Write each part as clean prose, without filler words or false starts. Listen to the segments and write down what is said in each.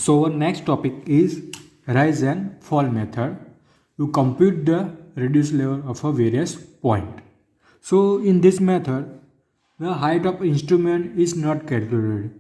So our next topic is rise and fall method. You compute the reduced level of a various point. So in this method, the height of instrument is not calculated.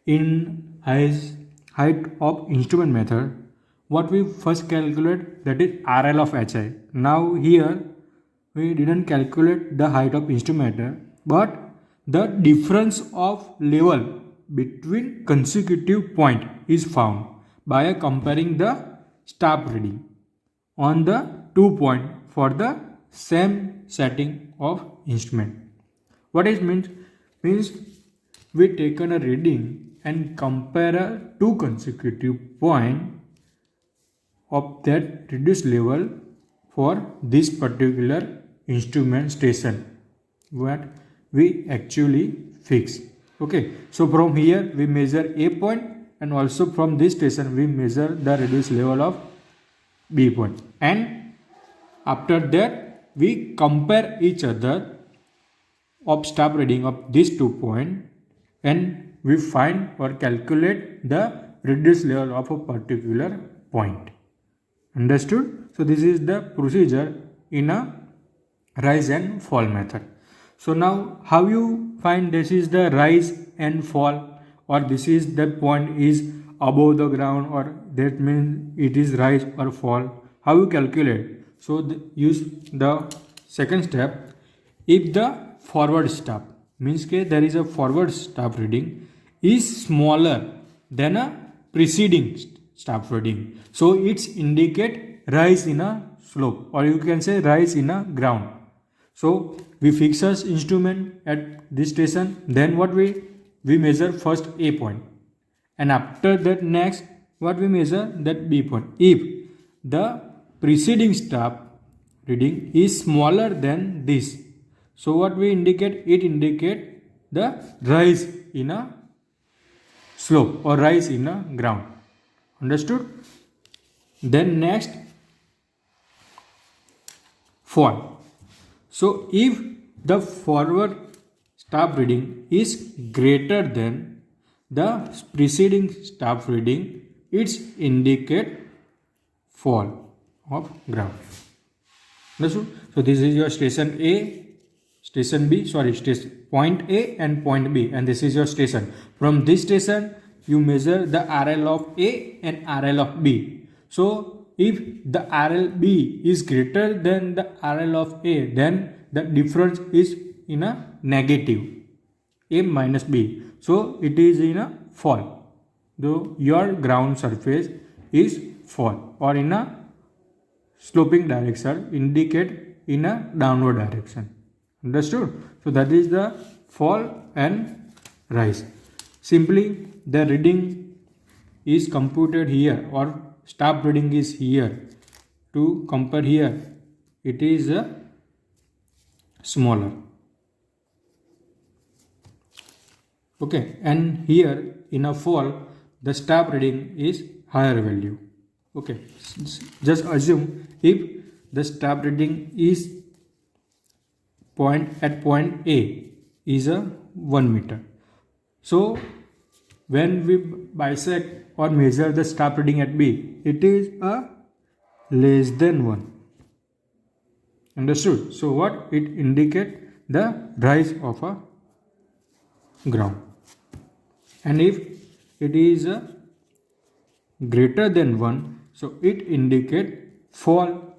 In height of instrument method, what we first calculate, that is RL of HI. Now here we didn't calculate the height of instrument, but the difference of level between consecutive point is found by comparing the staff reading on the 2 point for the same setting of instrument. What it means we taken a reading and compare two consecutive point of that reduced level for this particular instrument station what we actually fix. Okay, so from here we measure A point, and also from this station we measure the reduced level of B point, and after that we compare each other of staff reading of these 2 points, and we find or calculate the reduced level of a particular point. Understood? So this is the procedure in a rise and fall method. So now how you find this is the rise and fall, or this is the point is above the ground, or that means it is rise or fall? How you calculate? So use the second step. If the forward staff means that there is a forward staff reading is smaller than a preceding staff reading, so it's indicate rise in a slope, or you can say rise in a ground. So we fix us instrument at this station, then what we measure first A point, and after that next what we measure that B point. If the preceding staff reading is smaller than this, so what we indicate, it indicate the rise in a slope or rise in a ground. Understood? Then next, fall. So if the forward staff reading is greater than the preceding staff reading, it's indicate fall of ground. Understood? So this is your station A, station B, station point A and point B, and this is your station. From this station you measure the RL of A and RL of B. So if the RLB is greater than the RL of A, then the difference is in a negative, A minus B. So it is in a fall. Though your ground surface is fall or in a sloping direction, indicate in a downward direction. Understood? So that is the fall and rise. Simply the reading is computed here, or staff reading is here. To compare here, it is smaller. Okay, and here in a fall the staff reading is higher value. Okay, just assume if the staff reading is at point A is a 1 meter. So when we bisect or measure the staff reading at B, it is a less than 1. Understood? So what it indicate? The rise of a ground. And if it is greater than 1, so it indicate fall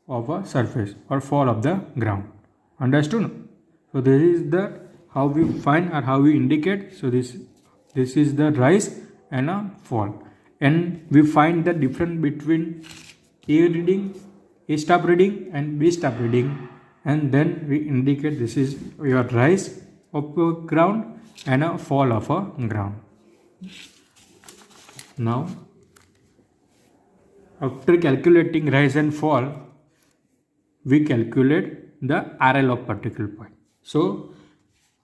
of a surface or fall of the ground. Understood? So this is the how we find or how we indicate. So this is the rise and a fall, and we find the difference between A staff reading and B staff reading, and then we indicate this is your rise of a ground and a fall of a ground. Now after calculating rise and fall, we calculate the RL of particular point. So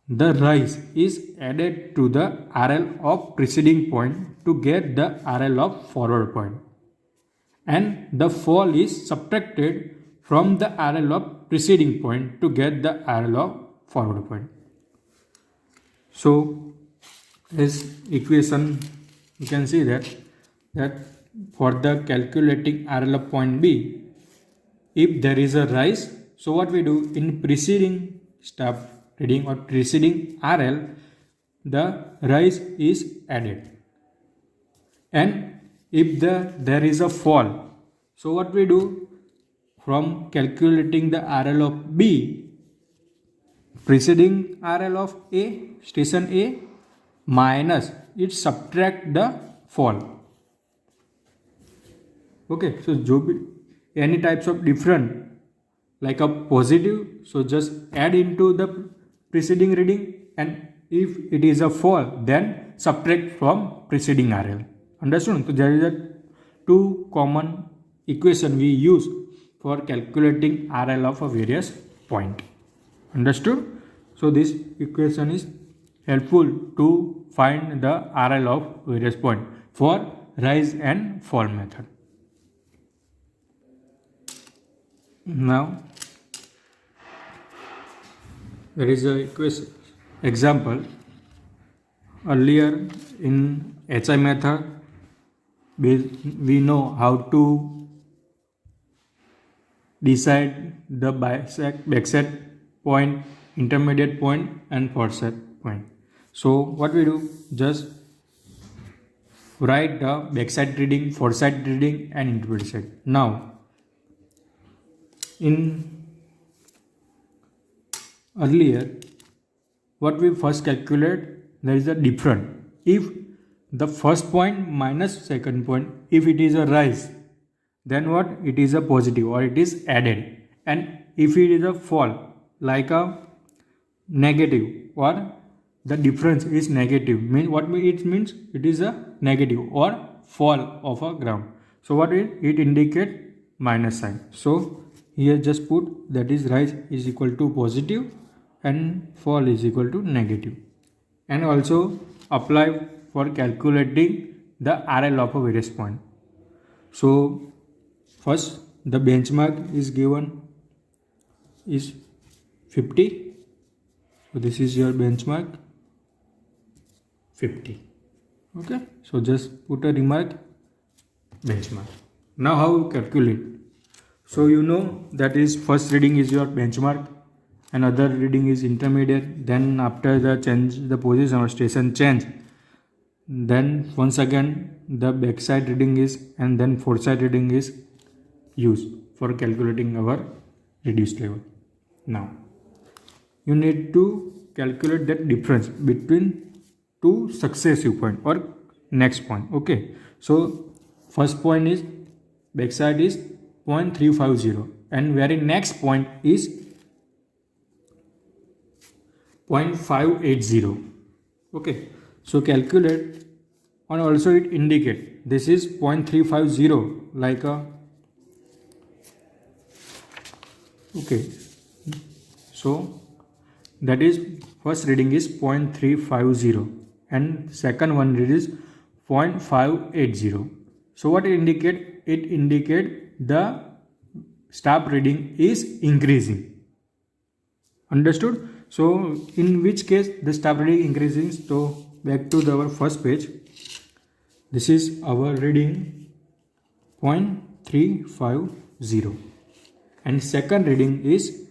the rise is added to the RL of preceding point to get the RL of forward point, and the fall is subtracted from the RL of preceding point to get the RL of forward point. So this equation you can see that that for the calculating RL of point B, if there is a rise, so what we do in preceding step reading or preceding RL, the rise is added. And if there is a fall, so what we do from calculating the RL of B, preceding RL of A, station A, minus it subtract the fall. Okay, so जो भी any types of different like a positive, so just add into the preceding reading, and if it is a fall, then subtract from preceding RL. Understood? So there is a two common equation we use for calculating RL of a various point. Understood? So this equation is helpful to find the RL of various point for rise and fall method. Now there is a equation example. Earlier in HI method, we know how to decide the backside point, intermediate point, and forward point. So what we do, just write the backside reading, forward reading, and intermediate side. Now in earlier, what we first calculate, there is a difference. If the first point minus second point, if it is a rise, then what, it is a positive or it is added. And if it is a fall, like a negative, or the difference is negative, means what it means, it is a negative or fall of a ground. So what it indicate minus sign. So here just put that is rise is equal to positive and fall is equal to negative. And also apply for calculating the RL of a various point. So first the benchmark is given is 50. So this is your benchmark 50. Okay, so just put a remark benchmark. Now how you calculate? So you know that is first reading is your benchmark, another reading is intermediate, then after the change the position or station change, then once again the backside reading is, and then forward reading is used for calculating our reduced level. Now you need to calculate that difference between two successive point or next point. Okay, so first point is backside is 0.350 and very next point is 0.580. Okay, so calculate, and also it indicate this is 0.350 like a, okay, so that is first reading is 0.350 and second one read is 0.580. So what it indicate? It indicate the stop reading is increasing. Understood? So in which case the stop reading increasing. So back to our first page. This is our reading 0.350 and second reading is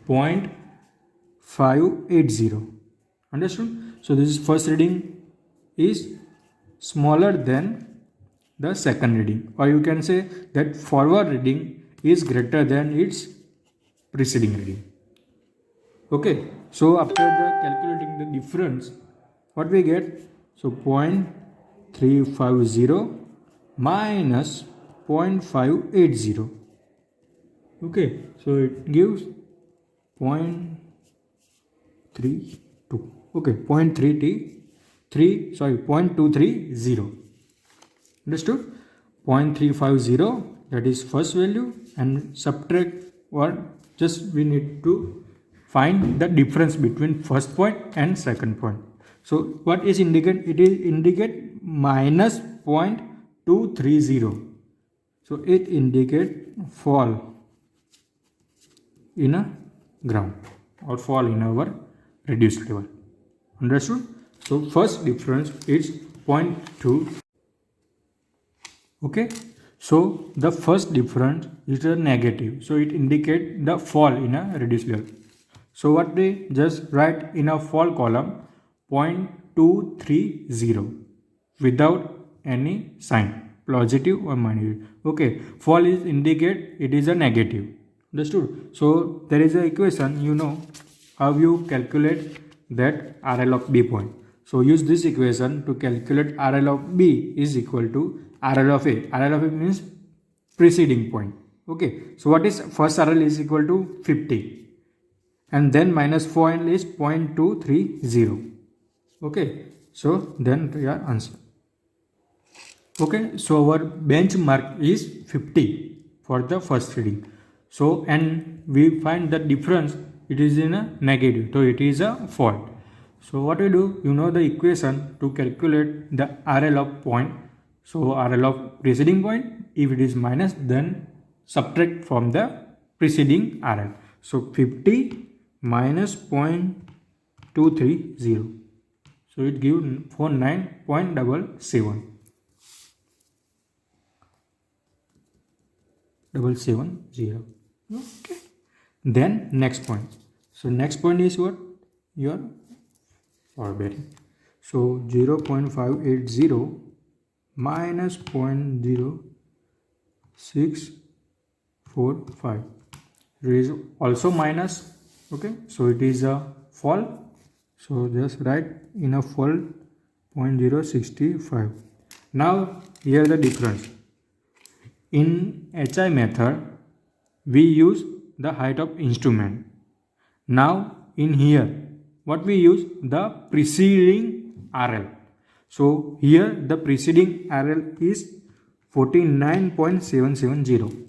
0.580. Understood? So this is first reading is smaller than the second reading, or you can say that forward reading is greater than its preceding reading. Okay, so after the calculating the difference, what we get? So 0.350 minus 0.580. Okay, so it gives 0.32. Okay, 0.230. Understood? 0.350, that is first value, and subtract, or just we need to find the difference between first point and second point. So what is indicate? It is indicate minus 0.230. So it indicate fall in a ground or fall in our reduced level. Understood? So first difference is 0.2. Okay, so the first difference is a negative, so it indicates the fall in a reduced level. So what we just write in a fall column 0.230 without any sign, positive or minus. Okay, fall is indicate it is a negative. Understood? So there is a equation, you know how you calculate that RL of B point. So use this equation to calculate RL of B is equal to RL of A. RL of A means preceding point. Okay, so what is first RL is equal to 50 and then minus point is 0.230. Okay, so then your answer. Okay, so our benchmark is 50 for the first reading. So and we find the difference, it is in a negative, so it is a fault. So what we do, you know the equation to calculate the RL of point. So RL of preceding point, if it is minus, then subtract from the preceding RL. So 50 minus 0.230. So it gives 49.77. 770. Okay, then next point. So next point is what? Your power bearing. So 0.580 minus 0.0645. It is also minus. Okay, so it is a fall. So just write in a fall 0.065. Now here the difference. In HI method, we use the height of instrument. Now in here, what we use? The preceding RL. So here the preceding RL is 49.770.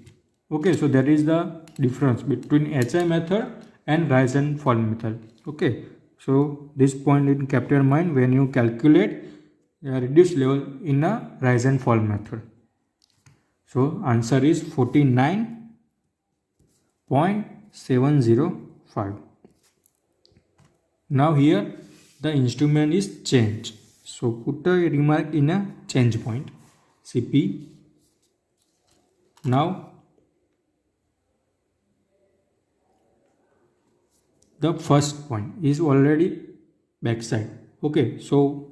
Okay, so that is the difference between HI method and rise and fall method. Okay, so this point in keep your mind when you calculate a reduced level in a rise and fall method. So answer is 49.705. Now here the instrument is changed. So put a remark in a change point CP. Now the first point is already backside. Okay, so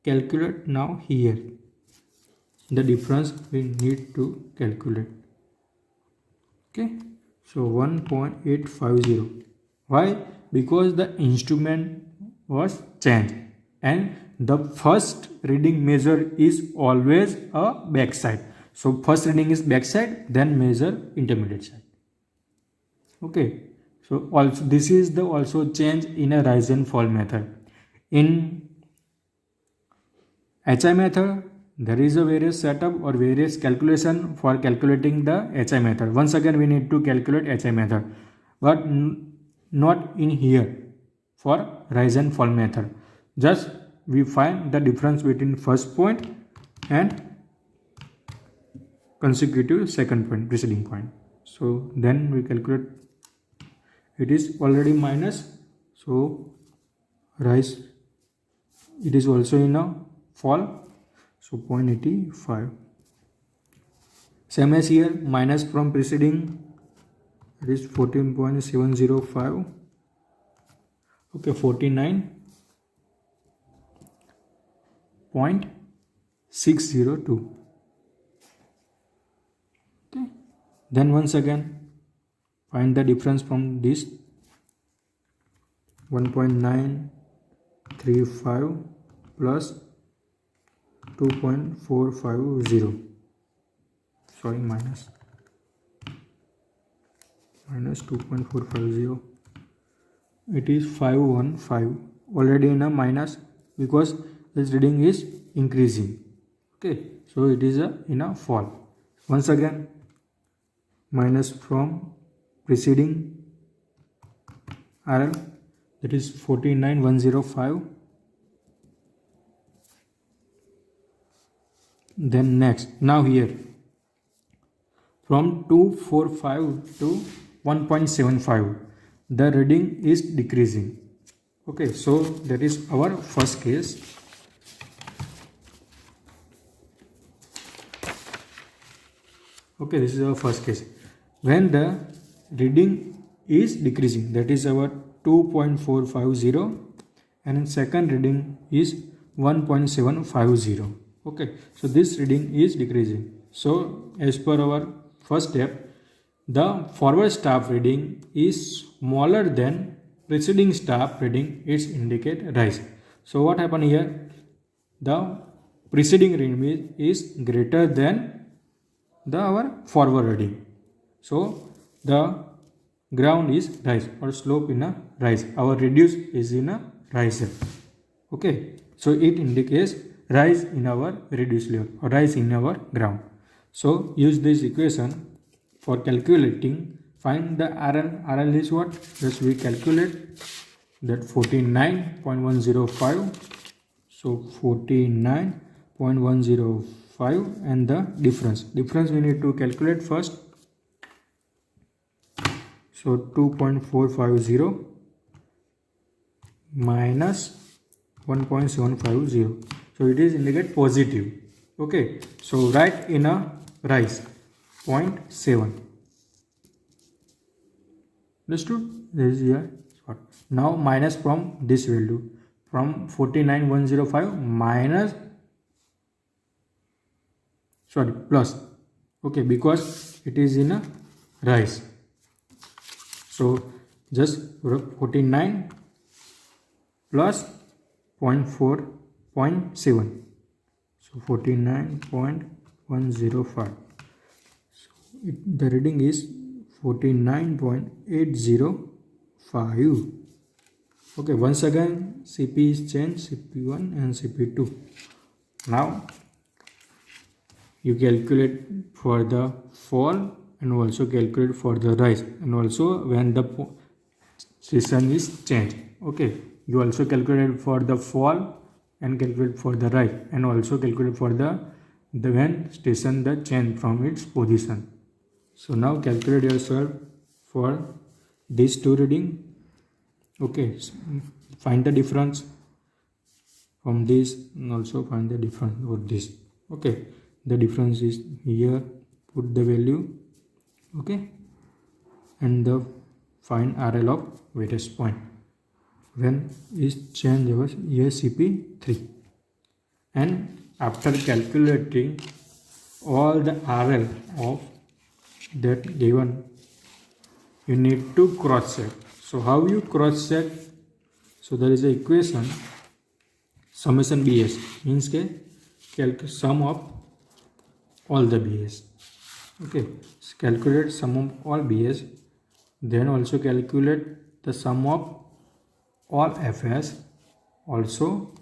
calculate now here. The difference we need to calculate. Okay, so 1.850. Why? Because the instrument was changed and the first reading measure is always a backside. So first reading is backside, then measure intermediate side. Okay, so also this is the also change in a rise and fall method. In HI method, there is a various setup or various calculation for calculating the HI method. Once again, we need to calculate HI method, but not in here for rise and fall method. Just we find the difference between first point and consecutive second point, preceding point. So then we calculate. It is already minus, so rise. It is also in a fall. So 0.85. Same as here, minus from preceding, it is 14.705. Okay, 49.602. Okay, then once again find the difference from this 1.935 plus 2.450. Sorry, minus 2.450. It is 515, already in a minus because this reading is increasing. Okay, so it is in a fall. Once again, minus from preceding RL, that is 49.105. Then next, now here from 245 to 1.75, the reading is decreasing. Okay, so that is our first case. Okay, this is our first case. When the reading is decreasing, that is our 2.450, and in second reading is 1.750. Okay, so this reading is decreasing. So as per our first step, the forward staff reading is smaller than preceding staff reading, it's indicate rise. So what happened here? The preceding reading is greater than our forward reading. So the ground is rise or slope in a rise. Our reduce is in a rise. Okay, so it indicates rise in our reduced level or rise in our ground. So use this equation for calculating. Find the RL. RL is what? Just we calculate that 49.105. So 49.105 and the difference. Difference we need to calculate first. So 2.450 minus 1.750. So it is indicate positive. Okay. So write in a rise 0.7. Understood? This is here. Now minus from this value, from 49.105 minus, plus. Okay, because it is in a rise. So just 49 plus 0.7. So 49.105. So the reading is 49.805. Okay, once again CP is changed, CP1 and CP2. Now you calculate for the fall and also calculate for the rise, and also when the station is changed. Okay, you also calculate for the fall and calculate for the rise, and also calculate for the when station the change from its position. So now calculate yourself for these two reading. Okay, find the difference from this and also find the difference for this. Okay, the difference is here, put the value. Okay, and the find RL of various point when is change our here CP3, and after calculating all the RL of that given, you need to cross check. So how you cross check? So there is a equation, summation BS means sum of all the BS. Okay, so calculate sum of all BS, then also calculate the sum of all FS, also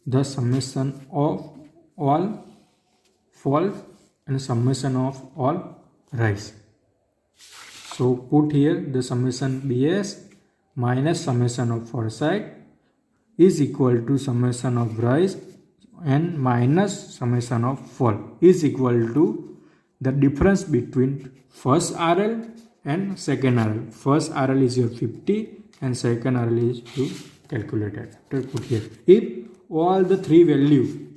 the summation of all falls and summation of all rise. So put here the summation BS minus summation of foresight is equal to summation of rise and minus summation of fall is equal to the difference between first RL and second RL. First RL is your 50 and second RL is you calculated. Put here. If all the three value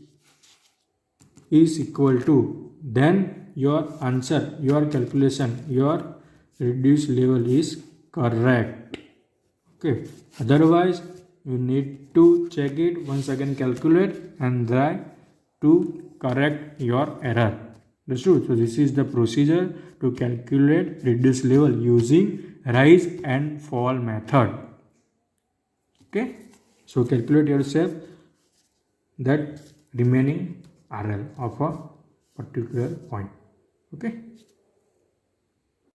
is equal to, then your answer, your calculation, your reduced level is correct. Okay, otherwise you need to check it once again, calculate and try to correct your error. That's true. So this is the procedure to calculate reduced level using rise and fall method. Okay, so calculate yourself that remaining RL of a particular point. Okay.